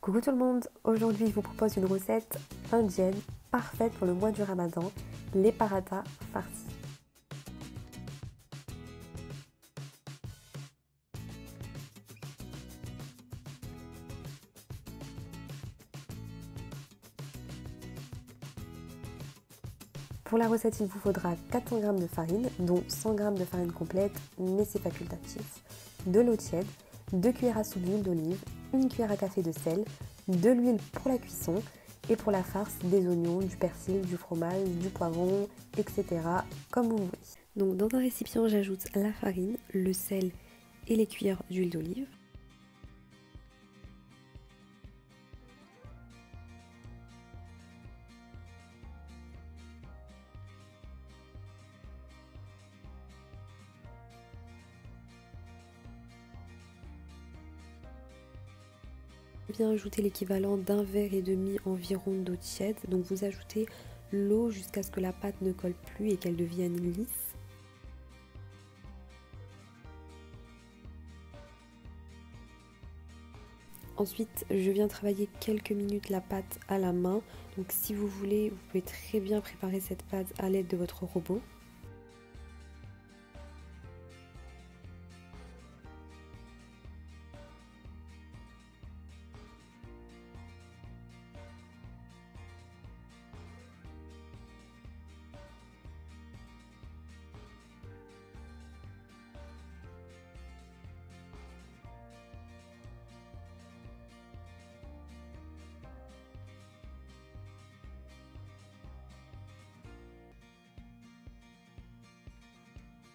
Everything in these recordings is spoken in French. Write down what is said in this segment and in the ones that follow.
Coucou tout le monde, aujourd'hui je vous propose une recette indienne parfaite pour le mois du Ramadan, les parathas farcis. Pour la recette, il vous faudra 400 g de farine, dont 100 g de farine complète, mais c'est facultatif, de l'eau tiède, 2 cuillères à soupe d'huile d'olive, 1 cuillère à café de sel, de l'huile pour la cuisson et pour la farce, des oignons, du persil, du fromage, du poivron, etc. comme vous voulez. Donc dans un récipient, j'ajoute la farine, le sel et les cuillères d'huile d'olive. Je viens ajouter l'équivalent d'un verre et demi environ d'eau tiède. Donc vous ajoutez l'eau jusqu'à ce que la pâte ne colle plus et qu'elle devienne lisse. Ensuite, je viens travailler quelques minutes la pâte à la main. Donc si vous voulez, vous pouvez très bien préparer cette pâte à l'aide de votre robot.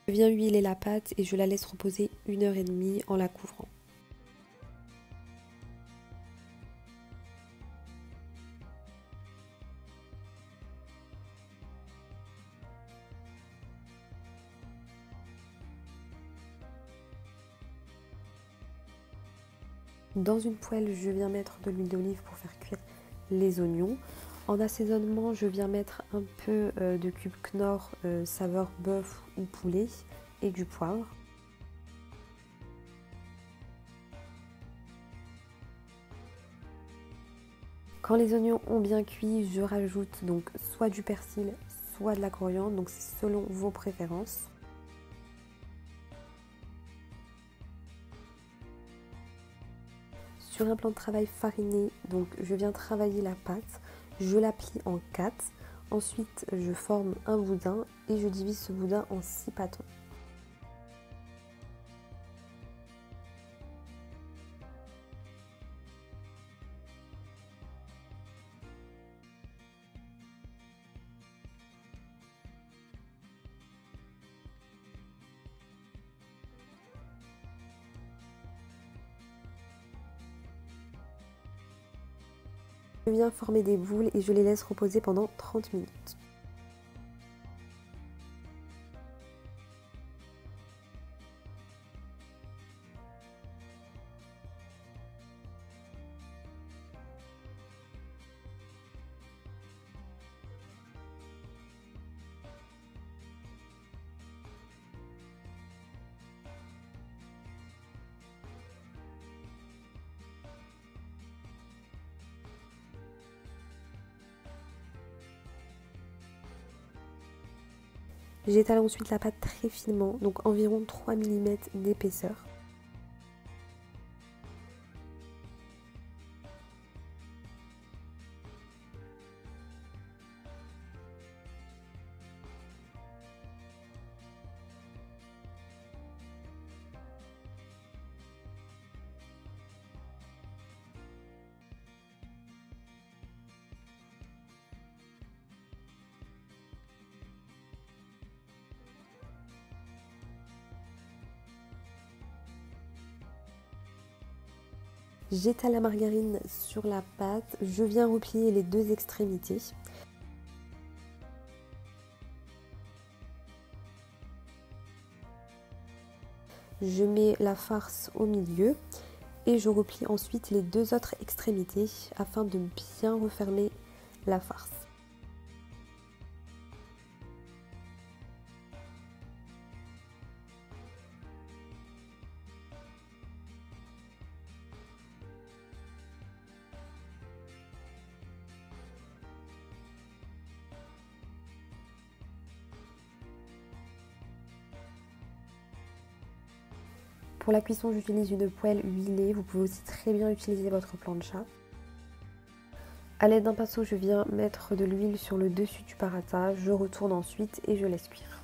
Je viens huiler la pâte et je la laisse reposer 1h30 en la couvrant. Dans une poêle, je viens mettre de l'huile d'olive pour faire cuire les oignons. En assaisonnement, je viens mettre un peu de cube Knorr saveur bœuf ou poulet et du poivre. Quand les oignons ont bien cuit, je rajoute donc soit du persil, soit de la coriandre, donc c'est selon vos préférences. Sur un plan de travail fariné, donc je viens travailler la pâte, je la plie en 4, ensuite je forme un boudin et je divise ce boudin en 6 pâtons. Je viens former des boules et je les laisse reposer pendant 30 minutes. J'étale ensuite la pâte très finement, donc environ 3 mm d'épaisseur. J'étale la margarine sur la pâte, je viens replier les deux extrémités. Je mets la farce au milieu et je replie ensuite les deux autres extrémités afin de bien refermer la farce. Pour la cuisson, j'utilise une poêle huilée. Vous pouvez aussi très bien utiliser votre plancha. A l'aide d'un pinceau, je viens mettre de l'huile sur le dessus du paratha. Je retourne ensuite et je laisse cuire.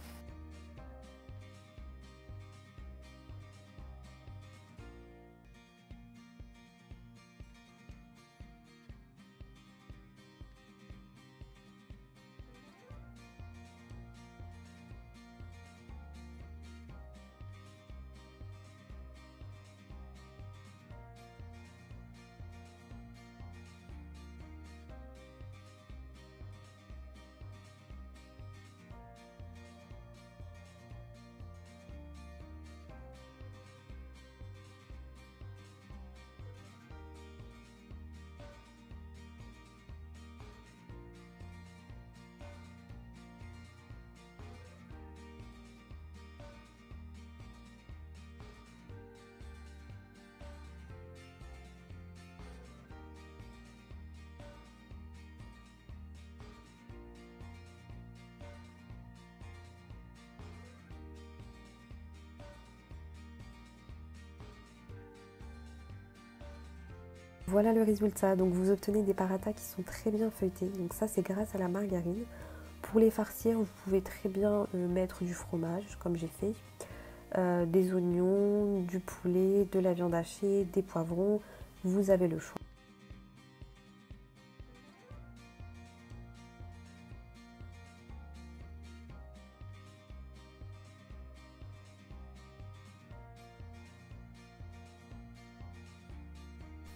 Voilà le résultat, donc vous obtenez des parathas qui sont très bien feuilletés, donc ça c'est grâce à la margarine. Pour les farcir, vous pouvez très bien mettre du fromage, comme j'ai fait, des oignons, du poulet, de la viande hachée, des poivrons, vous avez le choix.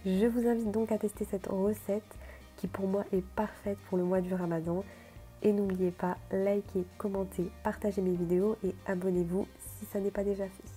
Je vous invite donc à tester cette recette qui pour moi est parfaite pour le mois du Ramadan. Et n'oubliez pas, likez, commentez, partagez mes vidéos et abonnez-vous si ça n'est pas déjà fait.